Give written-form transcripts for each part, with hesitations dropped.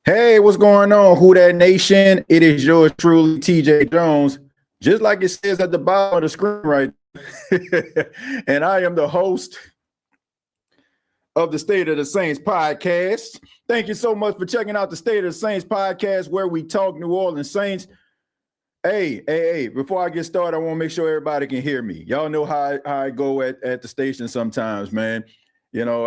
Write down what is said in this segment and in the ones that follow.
Hey, what's going on, Who Dat Nation? It is yours truly, TJ Jones, just like it says at the bottom of the screen right and I am the host of the State of the Saints podcast. Thank you so much for checking out the State of the Saints podcast, where we talk New Orleans Saints. Hey, before I get started, I want to make sure everybody can hear me. Y'all know how I go at the station sometimes, man. You know,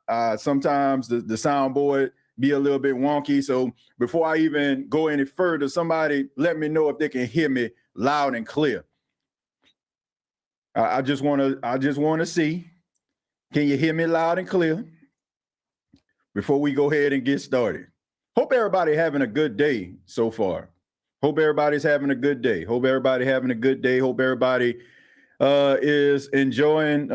I sometimes the soundboard be a little bit wonky. So before I even go any further, somebody let me know if they can hear me loud and clear. I just want to see, can you hear me loud and clear before we go ahead and get started? Hope everybody having a good day so far. Hope everybody's having a good day. Hope everybody having a good day. Hope everybody is enjoying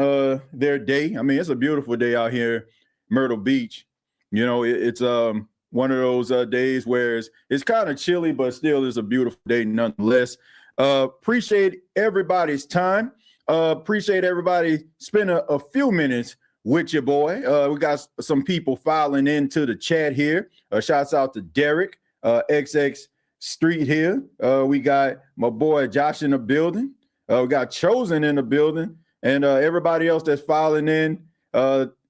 their day. I mean, it's a beautiful day out here, Myrtle Beach. You know, it's one of those days where it's kind of chilly, but still is a beautiful day nonetheless. Appreciate everybody's time. Appreciate everybody spending a few minutes with your boy. We got some people filing into the chat here. Shouts out to Derek, XX Street here. We got my boy Josh in the building. We got Chosen in the building, and everybody else that's filing in.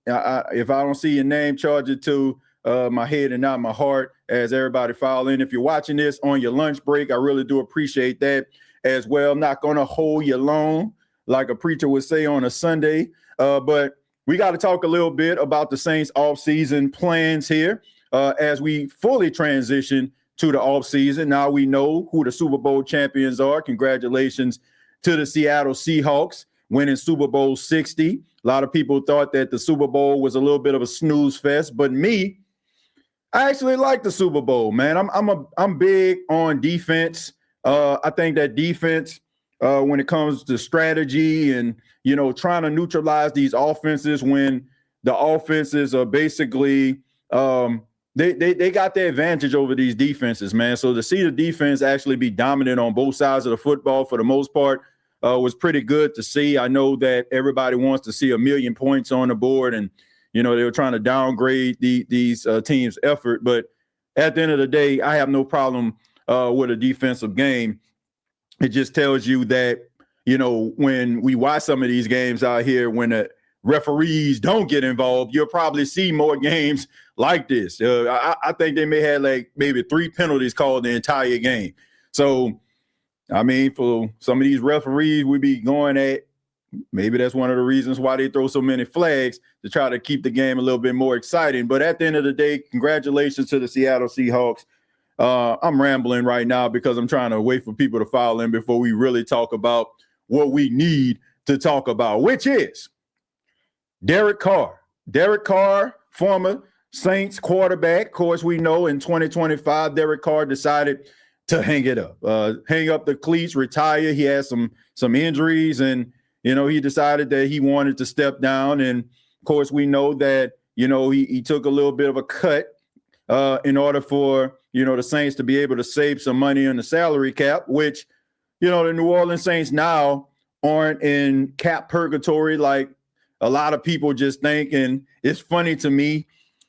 If I don't see your name, charge it to my head and not my heart as everybody file in. If you're watching this on your lunch break, I really do appreciate that as well. I'm not going to hold you long like a preacher would say on a Sunday, but we got to talk a little bit about the Saints offseason plans here as we fully transition to the offseason. Now we know who the Super Bowl champions are. Congratulations to the Seattle Seahawks winning Super Bowl 60. A lot of people thought that the Super Bowl was a little bit of a snooze fest, but me, I actually like the Super Bowl, man. I'm big on defense. I think that defense, when it comes to strategy and, you know, trying to neutralize these offenses when the offenses are basically they got the advantage over these defenses, man. So to see the defense actually be dominant on both sides of the football for the most part was pretty good to see. I know that everybody wants to see 1,000,000 points on the board, and you know they were trying to downgrade these teams' effort. But at the end of the day, I have no problem with a defensive game. It just tells you that, you know, when we watch some of these games out here, when the referees don't get involved, you'll probably see more games like this. I think they may have like maybe 3 penalties called the entire game. So, I mean, for some of these referees we be going at, maybe that's one of the reasons why they throw so many flags, to try to keep the game a little bit more exciting. But at the end of the day, congratulations to the Seattle Seahawks. I'm rambling right now because I'm trying to wait for people to file in before we really talk about what we need to talk about, which is Derek Carr. Derek Carr, former Saints quarterback. Of course, we know in 2025, Derek Carr decided to hang it up, hang up the cleats, retire. He had some injuries, and, you know, he decided that he wanted to step down. And, of course, we know that, you know, he took a little bit of a cut in order for, you know, the Saints to be able to save some money on the salary cap, which, you know, the New Orleans Saints now aren't in cap purgatory like a lot of people just think. And it's funny to me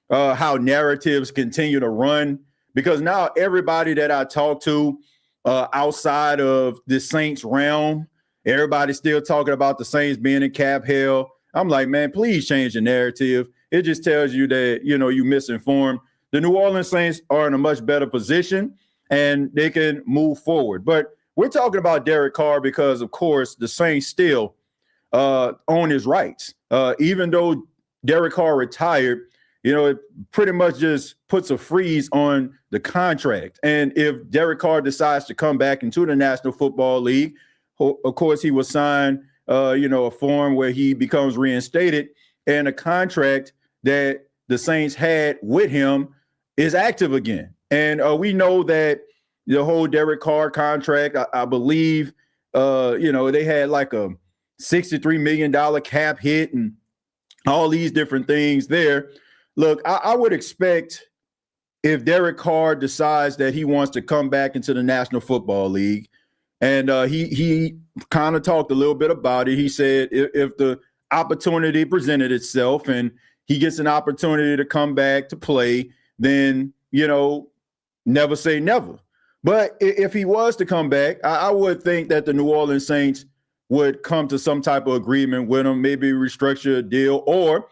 how narratives continue to run, because now everybody that I talk to outside of the Saints realm, everybody's still talking about the Saints being in cap hell. I'm like, man, please change the narrative. It just tells you that, you know, you misinformed. The New Orleans Saints are in a much better position and they can move forward. But we're talking about Derek Carr because, of course, the Saints still own his rights. Even though Derek Carr retired, you know, it pretty much just puts a freeze on the contract. And if Derek Carr decides to come back into the National Football League, of course, he will sign, you know, a form where he becomes reinstated, and a contract that the Saints had with him is active again. And we know that the whole Derek Carr contract, I believe, you know, they had like a $63 million cap hit and all these different things there. Look, I would expect, if Derek Carr decides that he wants to come back into the National Football League, and he kind of talked a little bit about it. He said if the opportunity presented itself and he gets an opportunity to come back to play, then never say never. But if he was to come back, I would think that the New Orleans Saints would come to some type of agreement with him, maybe restructure a deal, or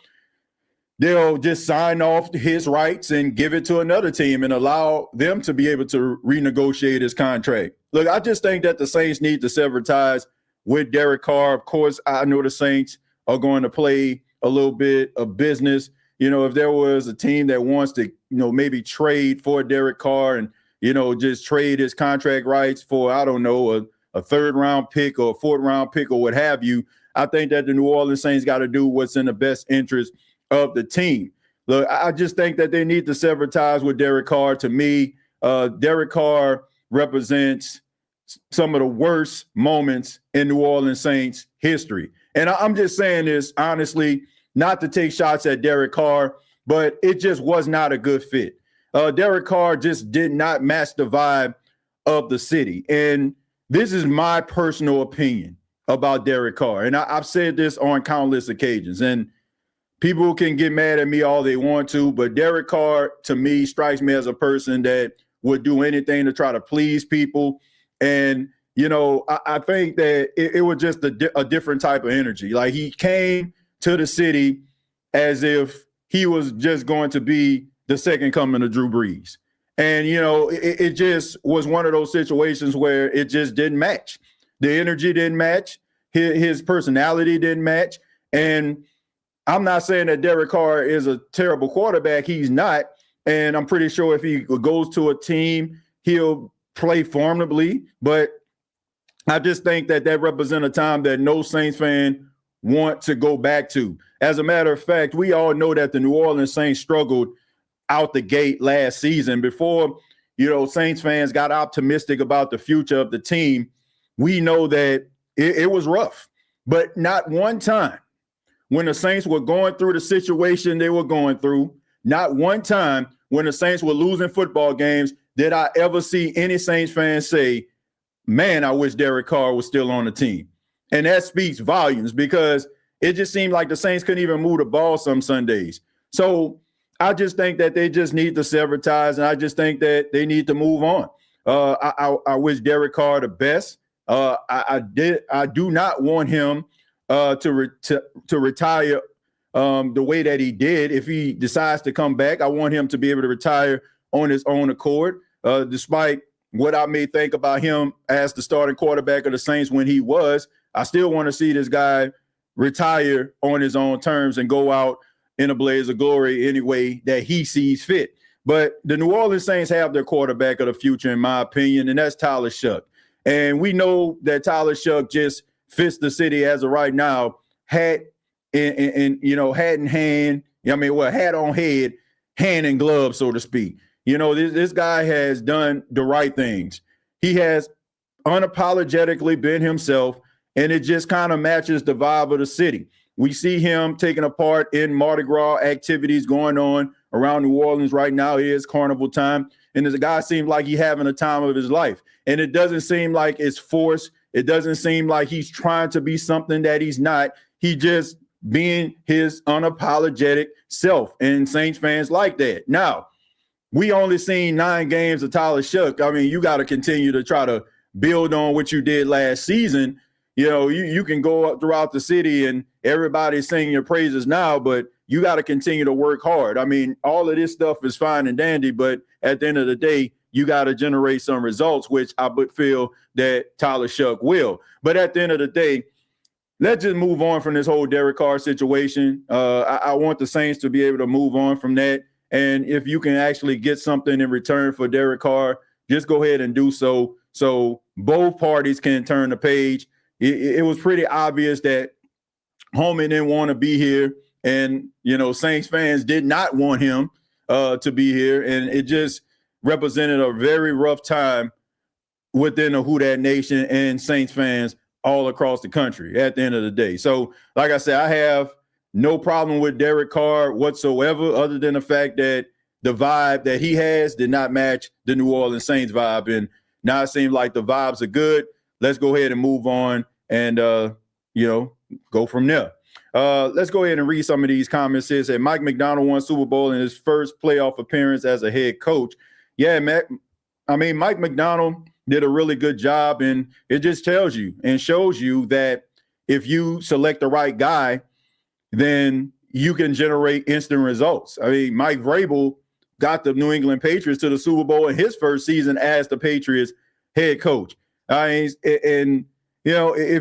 they'll just sign off his rights and give it to another team and allow them to be able to renegotiate his contract. Look, I just think that the Saints need to sever ties with Derek Carr. Of course, I know the Saints are going to play a little bit of business. If there was a team that wants to, maybe trade for Derek Carr and, just trade his contract rights for, I don't know, a third-round pick or a fourth-round pick or what have you, I think that the New Orleans Saints got to do what's in the best interest of the team. Look, I just think that they need to sever ties with Derek Carr. To me, Derek Carr represents some of the worst moments in New Orleans Saints history. And I'm just saying this honestly, not to take shots at Derek Carr, but it just was not a good fit. Derek Carr just did not match the vibe of the city. And this is my personal opinion about Derek Carr. And I've said this on countless occasions. And people can get mad at me all they want to, but Derek Carr, to me, strikes me as a person that would do anything to try to please people. And, I think that it was just a different type of energy. Like, he came to the city as if he was just going to be the second coming of Drew Brees. And, it just was one of those situations where it just didn't match. The energy didn't match. His personality didn't match. And I'm not saying that Derek Carr is a terrible quarterback. He's not. And I'm pretty sure if he goes to a team, he'll play formidably. But I just think that represents a time that no Saints fan want to go back to. As a matter of fact, we all know that the New Orleans Saints struggled out the gate last season. Before, Saints fans got optimistic about the future of the team, we know that it was rough. But not one time when the Saints were going through the situation they were going through, not one time when the Saints were losing football games did I ever see any Saints fan say, man, I wish Derek Carr was still on the team. And that speaks volumes, because it just seemed like the Saints couldn't even move the ball some Sundays. So I just think that they just need to sever ties, and I just think that they need to move on. I wish Derek Carr the best. I do not want him to retire the way that he did. If he decides to come back, I want him to be able to retire on his own accord, despite what I may think about him as the starting quarterback of the Saints when he was. I still want to see this guy retire on his own terms and go out in a blaze of glory any way that he sees fit. But the New Orleans Saints have their quarterback of the future, in my opinion, and that's Tyler Shuck. And we know that Tyler Shuck just fits the city as of right now, hat in hand, hat on head, hand in glove, so to speak. This guy has done the right things. He has unapologetically been himself, and it just kind of matches the vibe of the city. We see him taking a part in Mardi Gras activities going on around New Orleans right now. It is carnival time, and the guy seems like he's having a time of his life. And it doesn't seem like it's forced. It doesn't seem like he's trying to be something that he's not. He just being his unapologetic self, and Saints fans like that. Now, we only seen 9 games of Tyler Shuck. I mean, you got to continue to try to build on what you did last season. You can go up throughout the city and everybody's singing your praises now, but you got to continue to work hard. I mean, all of this stuff is fine and dandy, but at the end of the day, you got to generate some results, which I would feel that Tyler Shuck will. But at the end of the day, let's just move on from this whole Derek Carr situation. I want the Saints to be able to move on from that. And if you can actually get something in return for Derek Carr, just go ahead and do so both parties can turn the page. It was pretty obvious that Holman didn't want to be here, and Saints fans did not want him to be here, and it just represented a very rough time within the Who Dat Nation and Saints fans all across the country at the end of the day. So, like I said, I have no problem with Derek Carr whatsoever, other than the fact that the vibe that he has did not match the New Orleans Saints vibe, and now it seems like the vibes are good. Let's go ahead and move on and, go from there. Let's go ahead and read some of these comments. It says Mike McDonald won Super Bowl in his first playoff appearance as a head coach. Yeah, Mike McDonald did a really good job, and it just tells you and shows you that if you select the right guy, then you can generate instant results. I mean, Mike Vrabel got the New England Patriots to the Super Bowl in his first season as the Patriots head coach. If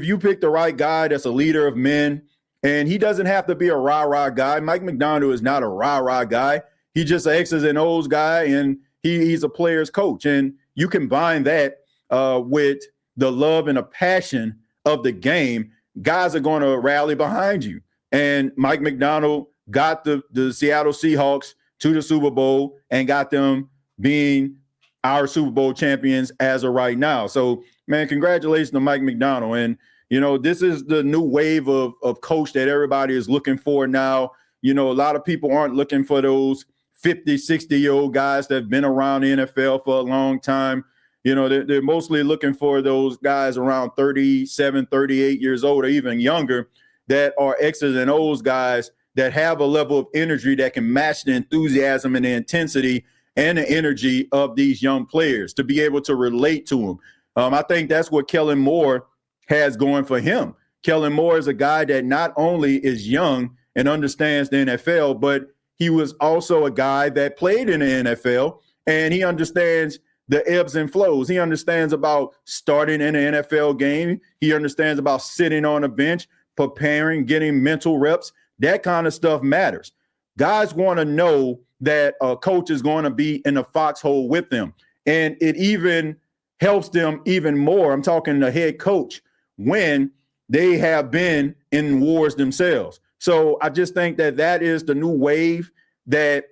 you pick the right guy that's a leader of men, and he doesn't have to be a rah-rah guy. Mike McDonald is not a rah-rah guy. He's just an X's and O's guy, and he's a player's coach. And you combine that with the love and the passion of the game, guys are going to rally behind you. And Mike McDonald got the Seattle Seahawks to the Super Bowl and got them being our Super Bowl champions as of right now. So, man, congratulations to Mike McDonald. And, this is the new wave of coach that everybody is looking for now. A lot of people aren't looking for those 50, 60-year-old guys that have been around the NFL for a long time. They're mostly looking for those guys around 37, 38 years old or even younger that are X's and O's guys that have a level of energy that can match the enthusiasm and the intensity and the energy of these young players to be able to relate to them. I think that's what Kellen Moore has going for him. Kellen Moore is a guy that not only is young and understands the NFL, but he was also a guy that played in the NFL, and he understands the ebbs and flows. He understands about starting in an NFL game. He understands about sitting on a bench, preparing, getting mental reps. That kind of stuff matters. Guys want to know that a coach is going to be in the foxhole with them, and it even helps them even more. I'm talking the head coach when they have been in wars themselves. So I just think that is the new wave that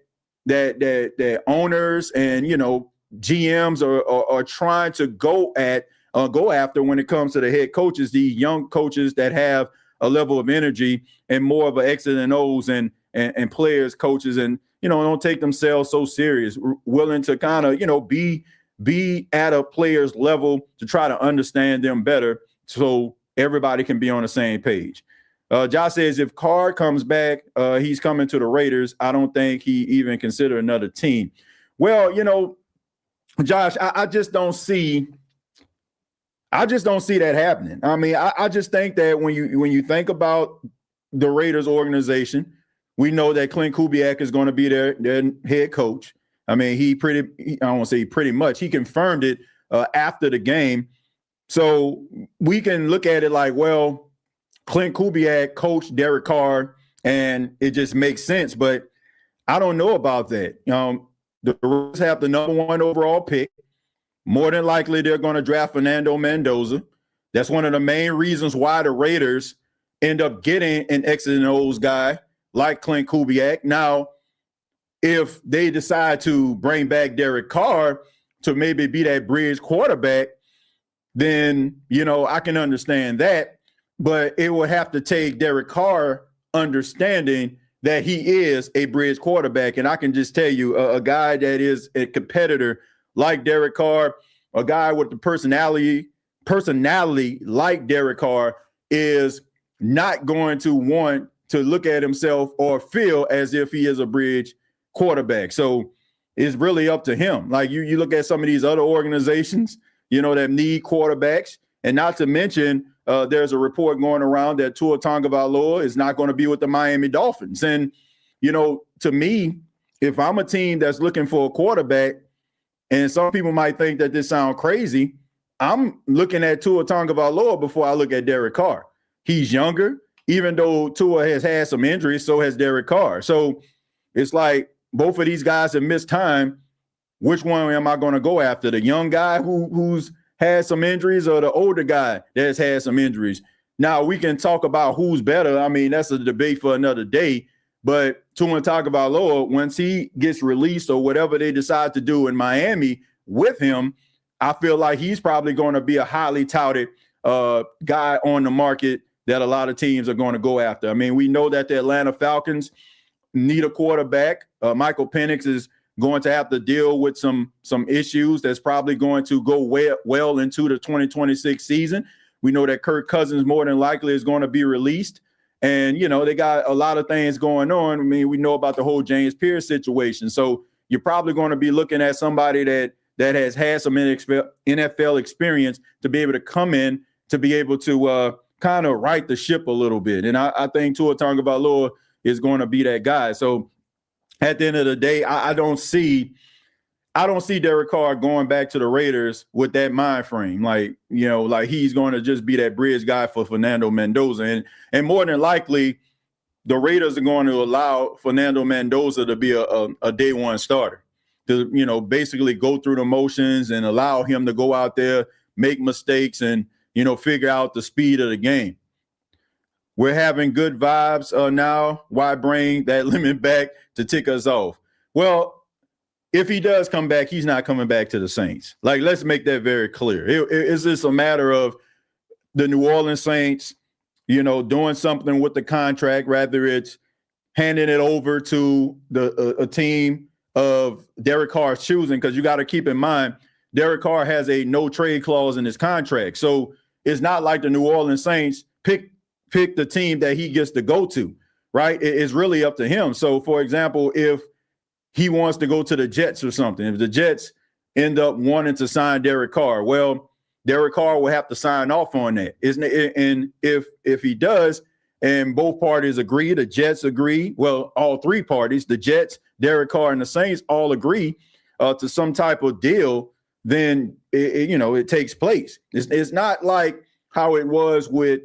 owners and GMs are trying to go after when it comes to the head coaches, the young coaches that have a level of energy and more of an X's and O's and players, coaches, and don't take themselves so serious, willing to kind of be at a player's level to try to understand them better, so everybody can be on the same page. Josh says if Carr comes back, he's coming to the Raiders. I don't think he even consider another team. Well, Josh, I just don't see that happening. I mean, I just think that when you think about the Raiders organization, we know that Clint Kubiak is going to be their head coach. I mean, I don't want to say pretty much. He confirmed it after the game. So we can look at it like, well, Clint Kubiak coached Derek Carr, and it just makes sense. But I don't know about that. The Raiders have the number 1 overall pick. More than likely, they're going to draft Fernando Mendoza. That's one of the main reasons why the Raiders end up getting an X's and O's guy like Clint Kubiak. Now, if they decide to bring back Derek Carr to maybe be that bridge quarterback, then, I can understand that. But it will have to take Derek Carr understanding that he is a bridge quarterback. And I can just tell you, a guy that is a competitor like Derek Carr, a guy with the personality like Derek Carr, is not going to want to look at himself or feel as if he is a bridge quarterback. So it's really up to him. Like you look at some of these other organizations, that need quarterbacks, and not to mention there's a report going around that Tua Tagovailoa is not going to be with the Miami Dolphins. And, to me, if I'm a team that's looking for a quarterback, and some people might think that this sounds crazy, I'm looking at Tua Tagovailoa before I look at Derek Carr. He's younger, even though Tua has had some injuries, so has Derek Carr. So it's like both of these guys have missed time. Which one am I going to go after? The young guy who's had some injuries, or the older guy that's had some injuries? Now, we can talk about who's better. I mean, that's a debate for another day. But Tua Tagovailoa, once he gets released or whatever they decide to do in Miami with him, I feel like he's probably going to be a highly touted guy on the market that a lot of teams are going to go after. I mean, we know that the Atlanta Falcons need a quarterback. Michael Penix is going to have to deal with some issues that's probably going to go well into the 2026 season. We know that Kirk Cousins more than likely is going to be released. And, they got a lot of things going on. I mean, we know about the whole James Pierce situation. So you're probably going to be looking at somebody that has had some NFL experience to be able to come in to be able to kind of right the ship a little bit. And I think Tua Tagovailoa is going to be that guy. So at the end of the day, I don't see Derek Carr going back to the Raiders with that mind frame. Like he's going to just be that bridge guy for Fernando Mendoza. And more than likely, the Raiders are going to allow Fernando Mendoza to be a day one starter, to, basically go through the motions and allow him to go out there, make mistakes, and, figure out the speed of the game. We're having good vibes now. Why bring that limit back to tick us off? Well, if he does come back, he's not coming back to the Saints. Like, let's make that very clear. It's just a matter of the New Orleans Saints, doing something with the contract, rather it's handing it over to a team of Derek Carr's choosing, because you got to keep in mind, Derek Carr has a no trade clause in his contract. So it's not like the New Orleans Saints pick the team that he gets to go to, right? It's really up to him. So, for example, if he wants to go to the Jets or something, if the Jets end up wanting to sign Derek Carr, well, Derek Carr will have to sign off on that. And if he does, and both parties agree, the Jets agree, well, all three parties, the Jets, Derek Carr, and the Saints all agree to some type of deal, then it takes place. It's not like how it was with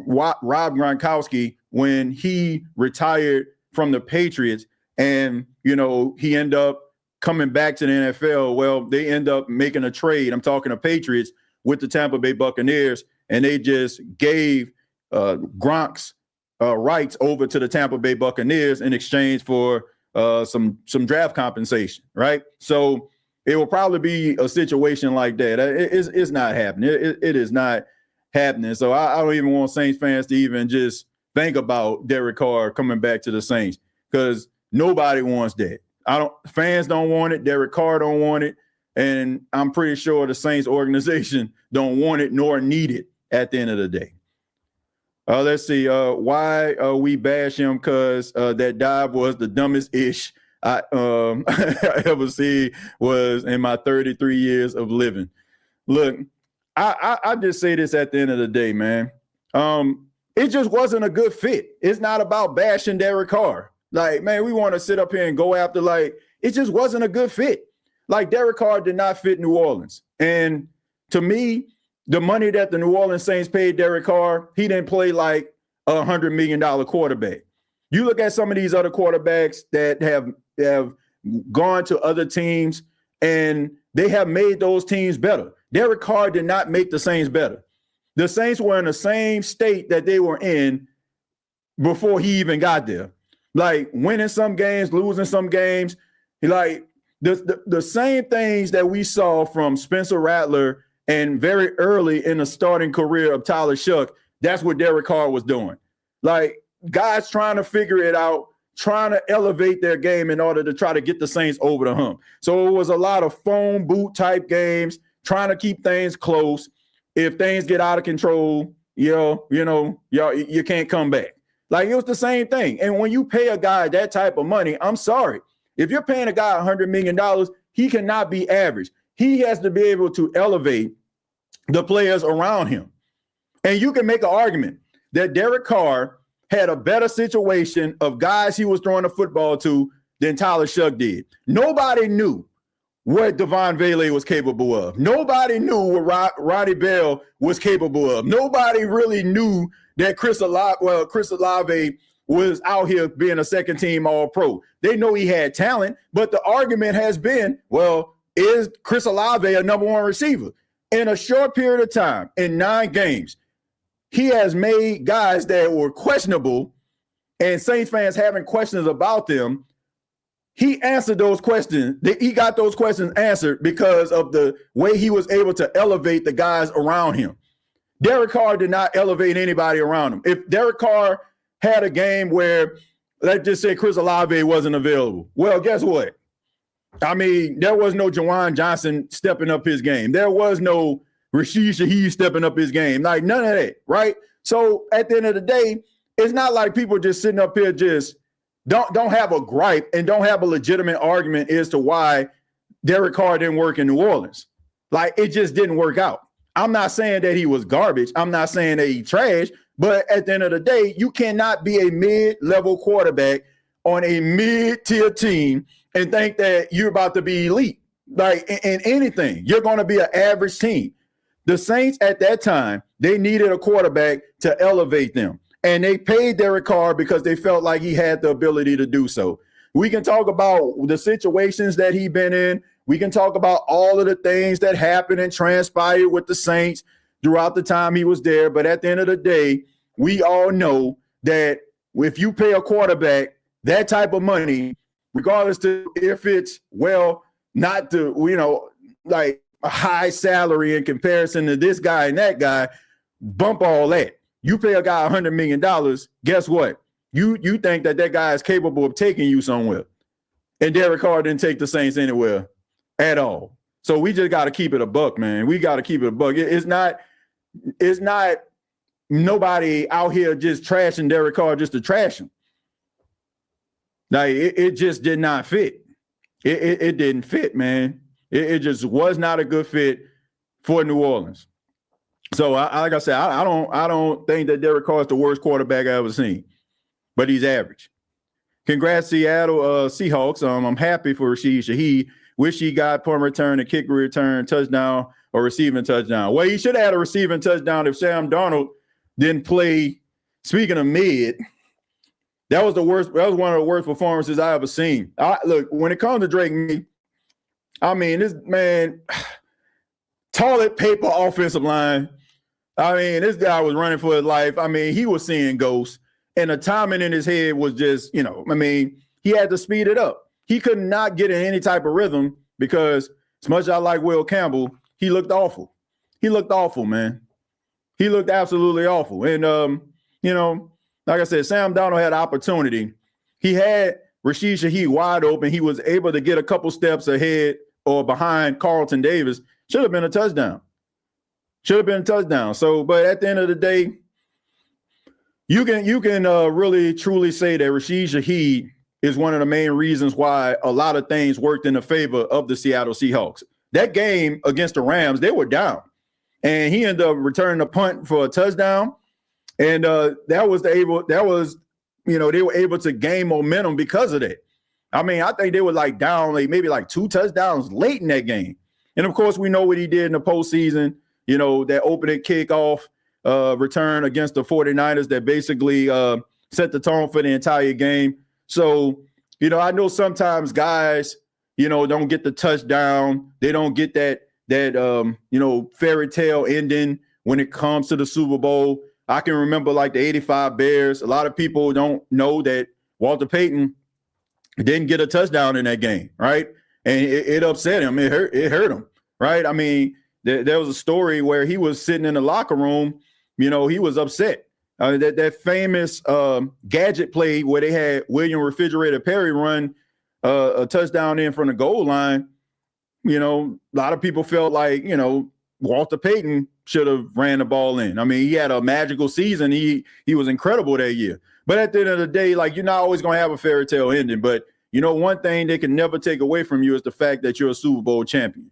Rob Gronkowski when he retired from the Patriots, and he ended up coming back to the NFL. Well, they end up making a trade. I'm talking to Patriots with the Tampa Bay Buccaneers, and they just gave Gronk's rights over to the Tampa Bay Buccaneers in exchange for some draft compensation, right? So it will probably be a situation like that. It's not happening. It is not happening. So I don't even want Saints fans to even just think about Derek Carr coming back to the Saints, because nobody wants that. Fans don't want it. Derek Carr don't want it. And I'm pretty sure the Saints organization don't want it nor need it at the end of the day. Let's see. Why we bash him? Because that dive was the dumbest ish I ever see was in my 33 years of living. Look, I just say this at the end of the day, man. It just wasn't a good fit. It's not about bashing Derek Carr. Like, man, we want to sit up here and go after, it just wasn't a good fit. Like, Derek Carr did not fit New Orleans. And to me, the money that the New Orleans Saints paid Derek Carr, he didn't play like $100 million quarterback. You look at some of these other quarterbacks that have gone to other teams, and they have made those teams better. Derek Carr did not make the Saints better. The Saints were in the same state that they were in before he even got there. Like, winning some games, losing some games. Like, the same things that we saw from Spencer Rattler and very early in the starting career of Tyler Shuck, that's what Derek Carr was doing. Like, guys trying to figure it out, trying to elevate their game in order to try to get the Saints over the hump. So it was a lot of phone boot type games, trying to keep things close. If things get out of control, you can't come back. Like, it was the same thing. And when you pay a guy that type of money, I'm sorry. If you're paying a guy $100 million, he cannot be average. He has to be able to elevate the players around him. And you can make an argument that Derek Carr had a better situation of guys he was throwing the football to than Tyler Shuck did. Nobody knew what Devon Vele was capable of. Nobody knew what Ronnie Bell was capable of. Nobody really knew that Chris Olave was out here being a second-team All-Pro. They know he had talent, but the argument has been, well, is Chris Olave a number one receiver? In a short period of time, in 9 games, he has made guys that were questionable and Saints fans having questions about them. He answered those questions. He got those questions answered because of the way he was able to elevate the guys around him. Derek Carr did not elevate anybody around him. If Derek Carr had a game where, let's just say, Chris Olave wasn't available, well, guess what? I mean, there was no Jawan Johnson stepping up his game. There was no Rashid Shaheed stepping up his game. Like, none of that, right? So at the end of the day, it's not like people just sitting up here just don't have a gripe and don't have a legitimate argument as to why Derek Carr didn't work in New Orleans. Like, it just didn't work out. I'm not saying that he was garbage. I'm not saying that he trash. But at the end of the day, you cannot be a mid-level quarterback on a mid-tier team and think that you're about to be elite. Like, in anything, you're going to be an average team. The Saints at that time, they needed a quarterback to elevate them. And they paid Derek Carr because they felt like he had the ability to do so. We can talk about the situations that he's been in. We can talk about all of the things that happened and transpired with the Saints throughout the time he was there. But at the end of the day, we all know that if you pay a quarterback that type of money, regardless to if it's, well, not to, like a high salary in comparison to this guy and that guy, bump all that. You pay a guy $100 million, guess what? You think that guy is capable of taking you somewhere. And Derek Carr didn't take the Saints anywhere at all. So we just got to keep it a buck, man. We got to keep it a buck. It's not nobody out here just trashing Derek Carr just to trash him. Like, it just did not fit. It didn't fit, man. It just was not a good fit for New Orleans. So, like I said, I don't think that Derek Carr is the worst quarterback I ever seen, but he's average. Congrats, Seattle Seahawks. I'm happy for Rashid Shaheed. Wish he got punt return, a kick return, touchdown, or receiving touchdown. Well, he should have had a receiving touchdown if Sam Darnold didn't play. Speaking of mid, that was the worst. That was one of the worst performances I ever seen. Look, when it comes to Drake, this man, toilet paper offensive line. This guy was running for his life. He was seeing ghosts, and the timing in his head was just, he had to speed it up. He could not get in any type of rhythm because, as much as I like Will Campbell, he looked awful. He looked awful, man. He looked absolutely awful. And, like I said, Sam Darnold had opportunity. He had Rashid Shaheed wide open. He was able to get a couple steps ahead or behind Carlton Davis. Should have been a touchdown. So, but at the end of the day, you can really truly say that Rashid Shaheed is one of the main reasons why a lot of things worked in the favor of the Seattle Seahawks. That game against the Rams, they were down, and he ended up returning a punt for a touchdown, and they were able to gain momentum because of that. I think they were down maybe 2 touchdowns late in that game, and of course we know what he did in the postseason. That opening kickoff return against the 49ers that basically set the tone for the entire game. So, I know sometimes guys, don't get the touchdown. They don't get that fairy tale ending when it comes to the Super Bowl. I can remember the 85 Bears. A lot of people don't know that Walter Payton didn't get a touchdown in that game, right? And it upset him. It hurt him, right? There was a story where he was sitting in the locker room. He was upset. That famous gadget play where they had William Refrigerator Perry run a touchdown in from the goal line, a lot of people felt like, Walter Payton should have ran the ball in. He had a magical season. He was incredible that year. But at the end of the day, you're not always going to have a fairy tale ending. But, one thing they can never take away from you is the fact that you're a Super Bowl champion.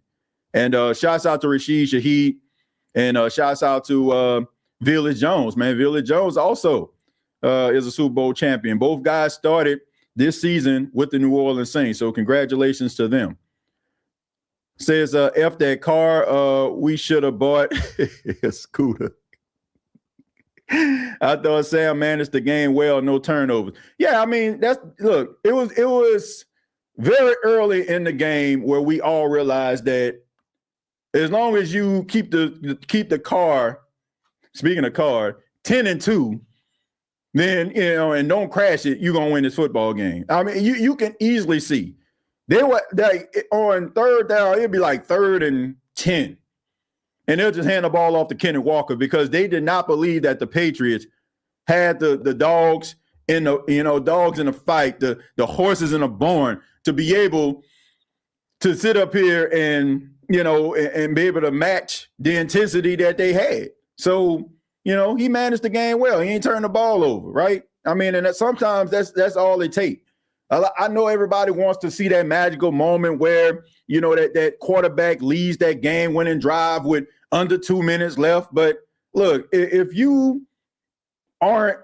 And shouts out to Rashid Shaheed, and shouts out to Village Jones, man. Village Jones also is a Super Bowl champion. Both guys started this season with the New Orleans Saints, so congratulations to them. Says F that car, we should have bought a scooter. I thought Sam managed the game well, no turnovers. Yeah, it was very early in the game where we all realized that as long as you keep the car. Speaking of Carr, 10-2, then, and don't crash it, you're going to win this football game. You can easily see. They were on third down, it'd be 3rd and 10. And they'll just hand the ball off to Kenneth Walker because they did not believe that the Patriots had the dogs in the fight, the horses in the barn to be able to sit up here and be able to match the intensity that they had. So, he managed the game well. He ain't turned the ball over, right? I mean, and sometimes that's all it takes. I know everybody wants to see that magical moment where, that quarterback leads that game-winning drive with under 2 minutes left. But look, if you aren't,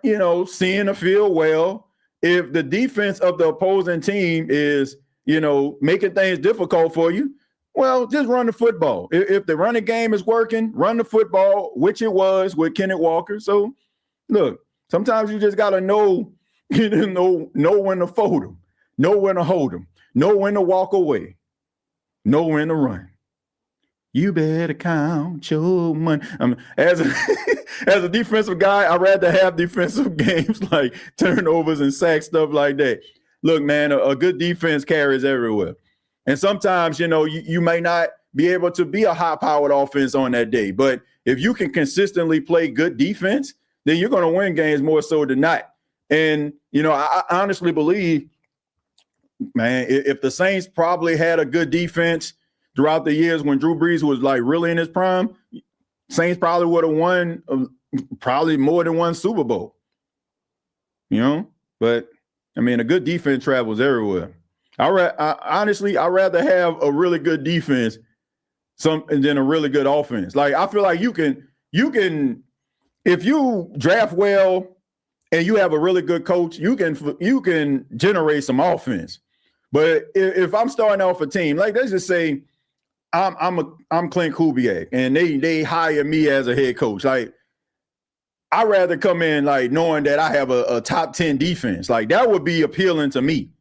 seeing the field well, if the defense of the opposing team is, making things difficult for you, well, just run the football. If the running game is working, run the football, which it was with Kenneth Walker. So, look, sometimes you just got to know when to fold them, know when to hold them, know when to walk away, know when to run. You better count your money. As a defensive guy, I'd rather have defensive games like turnovers and sacks, stuff like that. Look, man, a good defense carries everywhere. And sometimes, you may not be able to be a high-powered offense on that day. But if you can consistently play good defense, then you're going to win games more so than not. And, I honestly believe, man, if the Saints probably had a good defense throughout the years when Drew Brees was like really in his prime, Saints probably would have won probably more than one Super Bowl. But, I mean, a good defense travels everywhere. Honestly, I'd rather have a really good defense than a really good offense. Like, I feel like you can, if you draft well and you have a really good coach, you can generate some offense. But if I'm starting off a team, like let's just say I'm Clint Kubiak and they hire me as a head coach, like I'd rather come in like knowing that I have a top 10 defense. Like that would be appealing to me.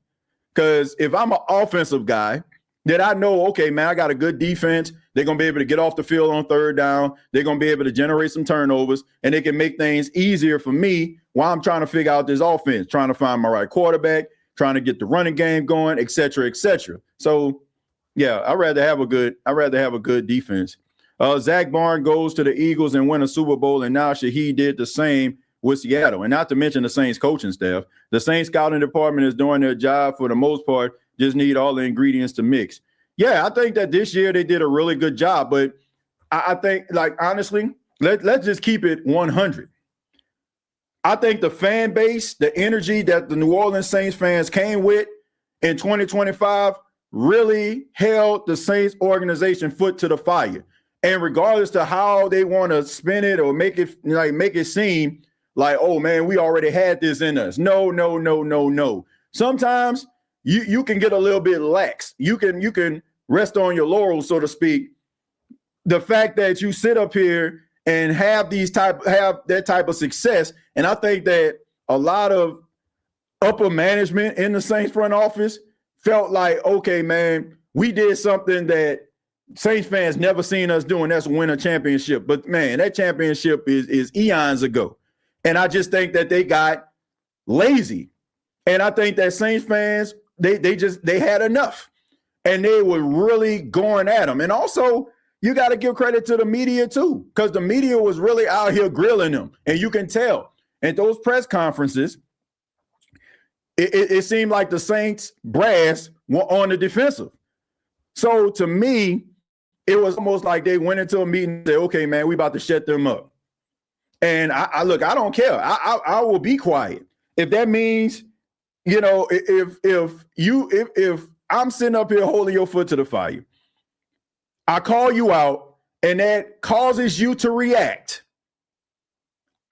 Because if I'm an offensive guy, then I know, okay, man, I got a good defense. They're going to be able to get off the field on third down. They're going to be able to generate some turnovers, and they can make things easier for me while I'm trying to figure out this offense, trying to find my right quarterback, trying to get the running game going, et cetera, et cetera. So, yeah, I'd rather have a good defense. Zach Barnes goes to the Eagles and win a Super Bowl, and now Shaheed did the same with Seattle. And not to mention the Saints coaching staff. The Saints scouting department is doing their job for the most part, just need all the ingredients to mix. Yeah, I think that this year they did a really good job, but I think, like, honestly, let's just keep it 100. I think the fan base, the energy that the New Orleans Saints fans came with in 2025 really held the Saints organization foot to the fire. And regardless to how they want to spin it or make it seem like, oh, man, we already had this in us. No. Sometimes you can get a little bit lax. You can rest on your laurels, so to speak. The fact that you sit up here and have that type of success, and I think that a lot of upper management in the Saints front office felt like, okay, man, we did something that Saints fans never seen us doing. That's win a championship. But, man, that championship is eons ago. And I just think that they got lazy. And I think that Saints fans, they had enough. And they were really going at them. And also, you got to give credit to the media, too, because the media was really out here grilling them. And you can tell. At those press conferences, it seemed like the Saints brass were on the defensive. So, to me, it was almost like they went into a meeting and said, okay, man, we about to shut them up. And I look, I don't care. I will be quiet. If that means, if I'm sitting up here holding your foot to the fire, I call you out and that causes you to react,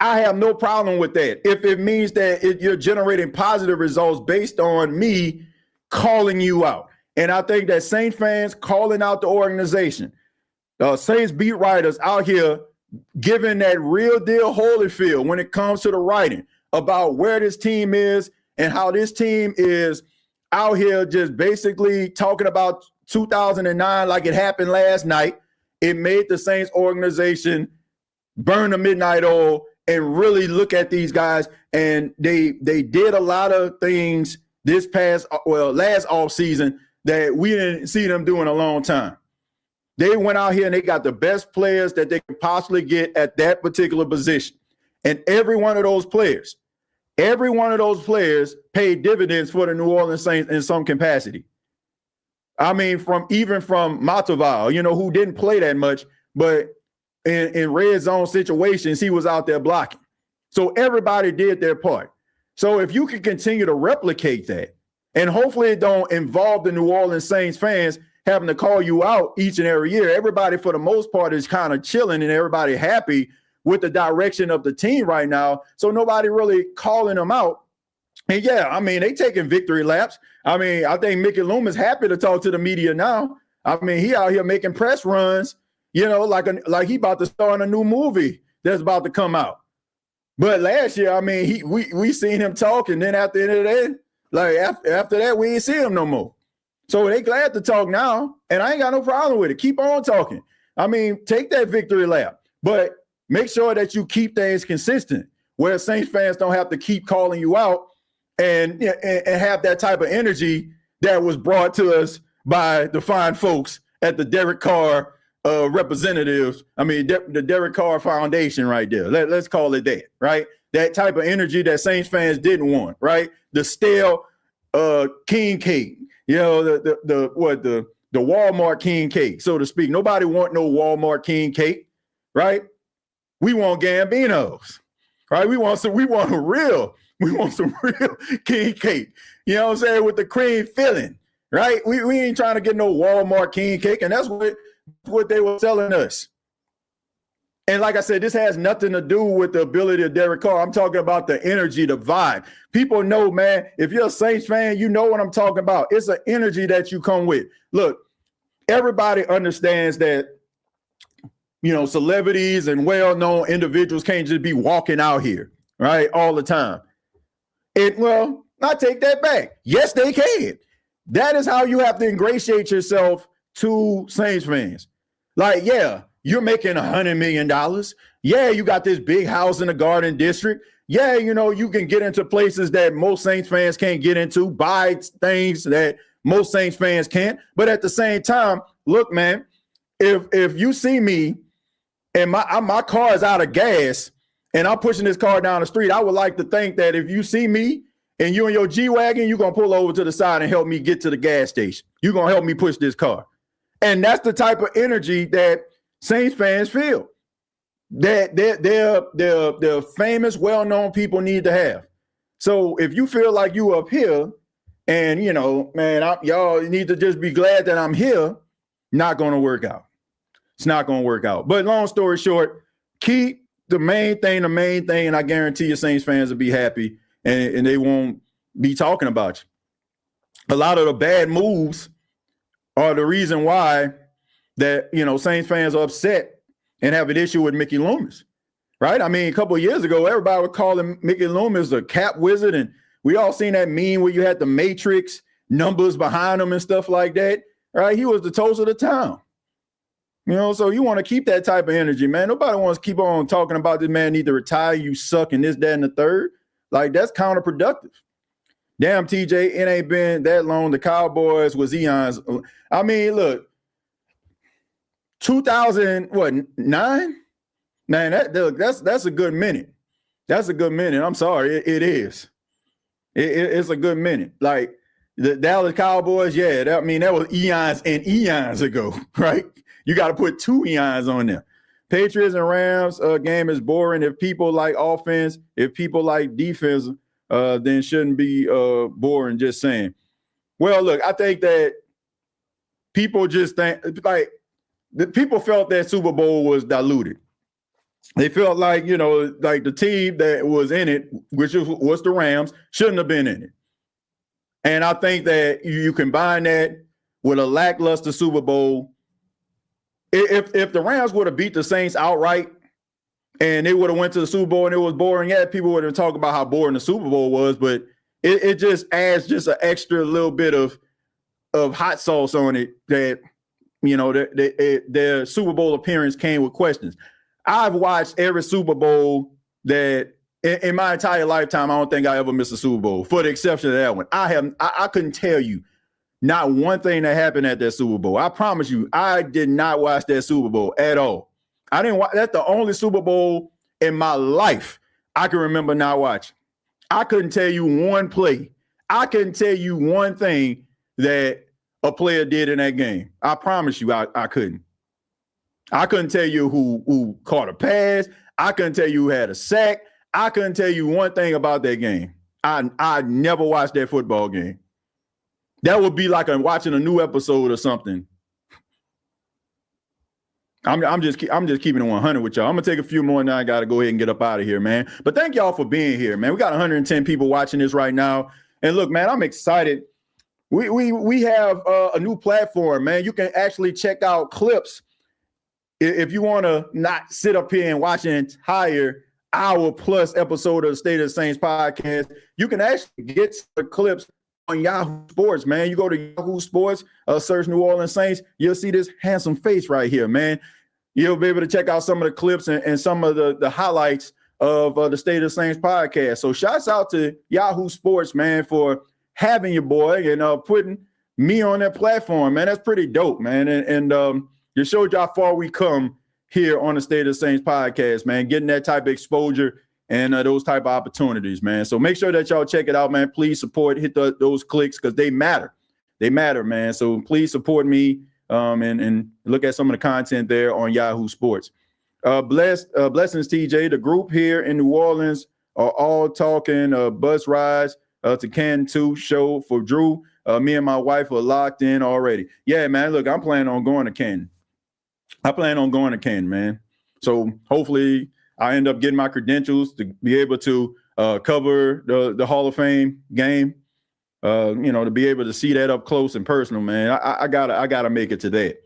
I have no problem with that. If it means that you're generating positive results based on me calling you out. And I think that Saints fans calling out the organization, Saints beat writers out here giving that real deal Holyfield when it comes to the writing about where this team is and how this team is out here just basically talking about 2009 like it happened last night. It made the Saints organization burn the midnight oil and really look at these guys. And they did a lot of things last offseason that we didn't see them do in a long time. They went out here and they got the best players that they could possibly get at that particular position. And every one of those players paid dividends for the New Orleans Saints in some capacity. I mean, from Mataval, who didn't play that much, but in red zone situations, he was out there blocking. So everybody did their part. So if you can continue to replicate that, and hopefully it don't involve the New Orleans Saints fans having to call you out each and every year. Everybody, for the most part, is kind of chilling and everybody happy with the direction of the team right now. So nobody really calling them out. And yeah, I mean, they taking victory laps. I mean, I think Mickey Loomis happy to talk to the media now. I mean, he out here making press runs, you know, like he about to star in a new movie that's about to come out. But last year, I mean, we seen him talk, and then at the end of the day, like after that, we ain't see him no more. So they glad to talk now, and I ain't got no problem with it. Keep on talking. I mean, take that victory lap, but make sure that you keep things consistent, where Saints fans don't have to keep calling you out and have that type of energy that was brought to us by the fine folks at the Derek Carr representatives. I mean, the Derek Carr Foundation right there. Let's call it that, right? That type of energy that Saints fans didn't want, right? The stale king cake, you know, the Walmart king cake, so to speak. Nobody want no Walmart king cake, right? We want Gambinos, right? We want some real king cake. You know what I'm saying? With the cream filling, right? We ain't trying to get no Walmart king cake, and that's what they were telling us. And like I said, this has nothing to do with the ability of Derek Carr. I'm talking about the energy, the vibe. People know, man, if you're a Saints fan, you know what I'm talking about. It's an energy that you come with. Look, everybody understands that, you know, celebrities and well-known individuals can't just be walking out here, right, all the time. Well, I take that back. Yes, they can. That is how you have to ingratiate yourself to Saints fans. Like, yeah, you're making $100 million. Yeah, you got this big house in the Garden District. Yeah, you know, you can get into places that most Saints fans can't get into, buy things that most Saints fans can't. But at the same time, look, man, if you see me and my car is out of gas and I'm pushing this car down the street, I would like to think that if you see me and you in your G-Wagon, you're going to pull over to the side and help me get to the gas station. You're going to help me push this car. And that's the type of energy that Saints fans feel that they're famous, well-known people need to have. So if you feel like you up here and, you know, man, y'all need to just be glad that I'm here, not going to work out. It's not going to work out. But long story short, keep the main thing, and I guarantee you Saints fans will be happy and they won't be talking about you. A lot of the bad moves are the reason why that, you know, Saints fans are upset and have an issue with Mickey Loomis, right? I mean, a couple of years ago, everybody was calling Mickey Loomis a cap wizard, and we all seen that meme where you had the Matrix numbers behind him and stuff like that, right? He was the toast of the town. You know, so you want to keep that type of energy, man. Nobody wants to keep on talking about this man need to retire, you suck, and this, that, and the third. Like, that's counterproductive. Damn, TJ, it ain't been that long. The Cowboys was eons. I mean, look, 2009? Man, that's a good minute. That's a good minute. I'm sorry, it is. It's a good minute. Like the Dallas Cowboys, yeah. That was eons and eons ago, right? You got to put 2 eons on there. Patriots and Rams game is boring. If people like offense, if people like defense, then shouldn't be boring. Just saying. Well, look, I think that people just think like the people felt that Super Bowl was diluted. They felt like, you know, like the team that was in it, which was the Rams, shouldn't have been in it. And I think that you combine that with a lackluster Super Bowl. If the Rams would have beat the Saints outright and they would have went to the Super Bowl and it was boring, yeah, people would have talked about how boring the Super Bowl was, but it just adds just an extra little bit of hot sauce on it that, you know, their Super Bowl appearance came with questions. I've watched every Super Bowl that in my entire lifetime, I don't think I ever missed a Super Bowl, for the exception of that one. I couldn't tell you not one thing that happened at that Super Bowl. I promise you, I did not watch that Super Bowl at all. I didn't watch. That's the only Super Bowl in my life I can remember not watching. I couldn't tell you one play. I couldn't tell you one thing that a player did in that game. I promise you, I couldn't. I couldn't tell you who caught a pass. I couldn't tell you who had a sack. I couldn't tell you one thing about that game. I never watched that football game. That would be like watching a new episode or something. I'm just keeping it 100 with y'all. I'm gonna take a few more now. I gotta go ahead and get up out of here, man. But thank y'all for being here, man. We got 110 people watching this right now. And look, man, I'm excited. We have a new platform, man. You can actually check out clips if you want to not sit up here and watch an entire hour-plus episode of the State of the Saints podcast. You can actually get the clips on Yahoo Sports, man. You go to Yahoo Sports, search New Orleans Saints, you'll see this handsome face right here, man. You'll be able to check out some of the clips and some of the highlights of the State of the Saints podcast. So shouts out to Yahoo Sports, man, for having your boy and putting me on that platform, man. That's pretty dope, man. And it showed you how far we come here on the State of the Saints podcast, man, getting that type of exposure and those type of opportunities, man. So make sure that y'all check it out, man. Please support, hit those clicks because they matter. They matter, man. So please support me and look at some of the content there on Yahoo Sports. Blessings, TJ. The group here in New Orleans are all talking bus rides to Canton 2 show for Drew. Me and my wife are locked in already. Yeah, man. Look, I'm planning on going to Canton. Man. So hopefully I end up getting my credentials to be able to cover the Hall of Fame game. To be able to see that up close and personal, man. I gotta make it to that.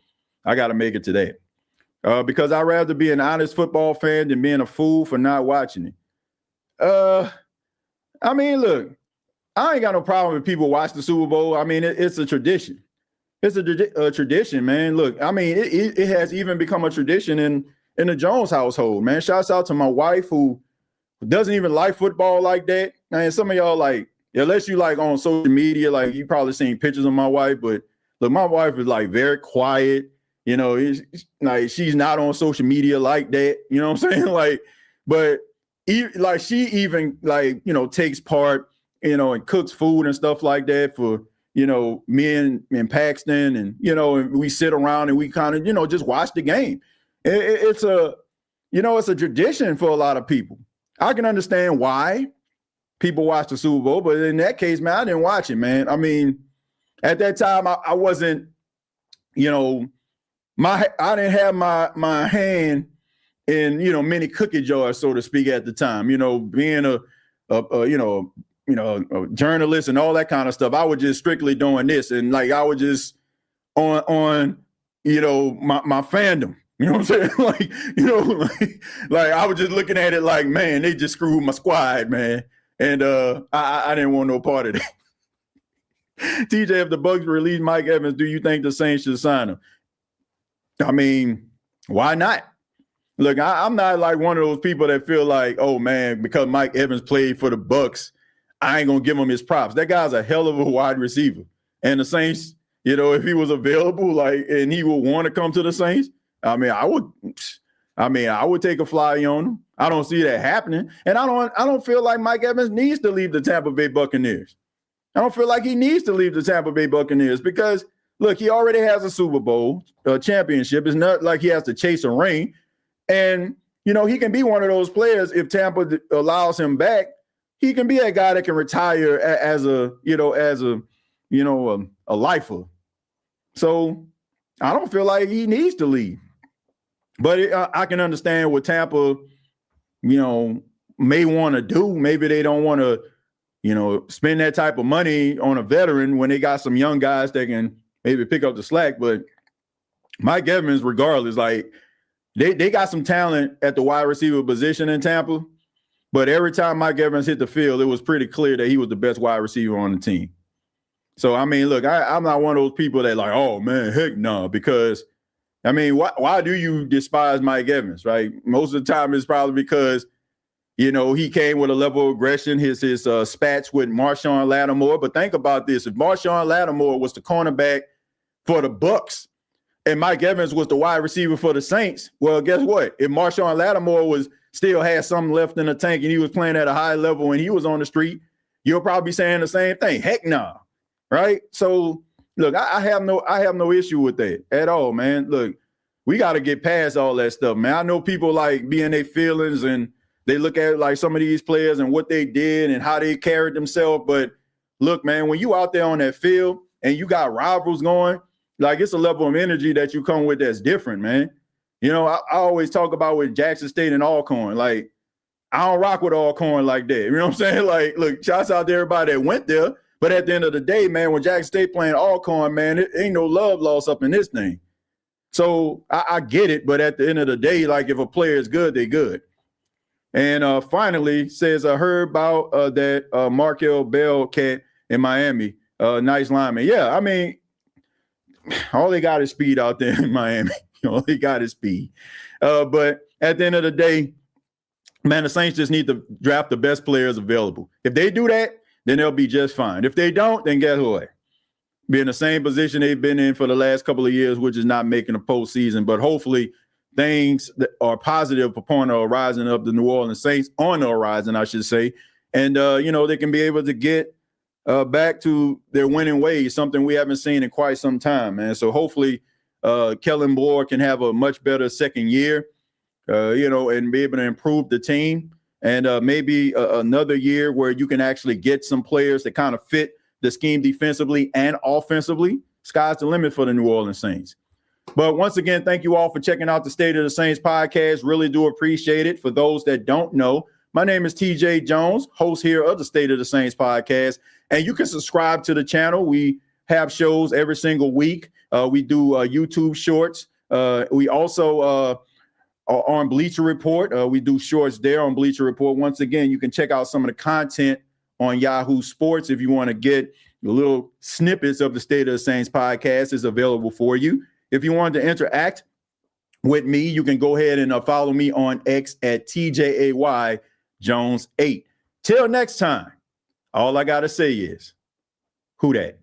Because I'd rather be an honest football fan than being a fool for not watching it. I mean, look, I ain't got no problem with people watch the Super Bowl. I mean, it's a tradition. It's a tradition, man. Look, I mean, it has even become a tradition in the Jones household, man. Shouts out to my wife who doesn't even like football like that. And some of y'all like, unless you like on social media, like you probably seen pictures of my wife, but look, my wife is like very quiet. You know, it's like she's not on social media like that. You know what I'm saying? Like, but like she even like, takes part, and cooks food and stuff like that for, me and Paxton and, and we sit around and we kind of, just watch the game. It's a tradition for a lot of people. I can understand why people watch the Super Bowl, but in that case, man, I didn't watch it, man. I mean, at that time, I wasn't, I didn't have my hand in, many cookie jars, so to speak, at the time. Being a journalist and all that kind of stuff. I was just strictly doing this, and like I was just on my fandom. You know what I'm saying? like I was just looking at it like, man, they just screwed my squad, man. And I didn't want no part of that. TJ, if the Bucs release Mike Evans, do you think the Saints should sign him? I mean, why not? Look, I'm not like one of those people that feel like, oh man, because Mike Evans played for the Bucs, I ain't gonna give him his props. That guy's a hell of a wide receiver. And the Saints, if he was available, and he would want to come to the Saints, I would take a fly on him. I don't see that happening. And I don't feel like Mike Evans needs to leave the Tampa Bay Buccaneers. I don't feel like he needs to leave the Tampa Bay Buccaneers because, look, he already has a Super Bowl championship. It's not like he has to chase a ring. And, he can be one of those players if Tampa allows him back. He can be a guy that can retire as a lifer. So I don't feel like he needs to leave. But I can understand what Tampa, may want to do. Maybe they don't want to, spend that type of money on a veteran when they got some young guys that can maybe pick up the slack. But Mike Evans, regardless, like they got some talent at the wide receiver position in Tampa. But every time Mike Evans hit the field, it was pretty clear that he was the best wide receiver on the team. So, I mean, look, I'm not one of those people that like, oh, man, heck no, because, I mean, why do you despise Mike Evans, right? Most of the time it's probably because, he came with a level of aggression, his spats with Marshawn Lattimore. But think about this. If Marshawn Lattimore was the cornerback for the Bucs and Mike Evans was the wide receiver for the Saints, well, guess what? If Marshawn Lattimore still had something left in the tank and he was playing at a high level when he was on the street, you'll probably be saying the same thing. Heck no. Right? So look, I have no issue with that at all, man. Look, we got to get past all that stuff, man. I know people like be in their feelings and they look at like some of these players and what they did and how they carried themselves. But look, man, when you out there on that field and you got rivals going, like it's a level of energy that you come with that's different, man. You know, I always talk about with Jackson State and Alcorn. Like, I don't rock with Alcorn like that. You know what I'm saying? Like, look, shouts out to everybody that went there. But at the end of the day, man, when Jackson State playing Alcorn, man, it ain't no love lost up in this thing. So I get it, but at the end of the day, like if a player is good, they good. And finally says, I heard about that Markel Bell cat in Miami. Nice lineman. Yeah, I mean, all they got is speed out there in Miami. All they got is speed. But at the end of the day, man, the Saints just need to draft the best players available. If they do that, then they'll be just fine. If they don't, then guess what? Be in the same position they've been in for the last couple of years, which is not making a postseason. But hopefully things that are positive upon the horizon of the New Orleans Saints, on the horizon, I should say. And, they can be able to get back to their winning ways, something we haven't seen in quite some time, man. So hopefully Kellen Moore can have a much better second year, and be able to improve the team. And maybe another year where you can actually get some players that kind of fit the scheme defensively and offensively. Sky's the limit for the New Orleans Saints. But once again, thank you all for checking out the State of the Saints podcast. Really do appreciate it. For those that don't know, my name is TJ Jones, host here of the State of the Saints podcast. And you can subscribe to the channel. We have shows every single week. We do YouTube shorts. We also are on Bleacher Report. We do shorts there on Bleacher Report. Once again, you can check out some of the content on Yahoo Sports if you want to get little snippets of the State of the Saints podcast is available for you. If you want to interact with me, you can go ahead and follow me on X at TJAY Jones 8. Till next time, all I got to say is, who dat?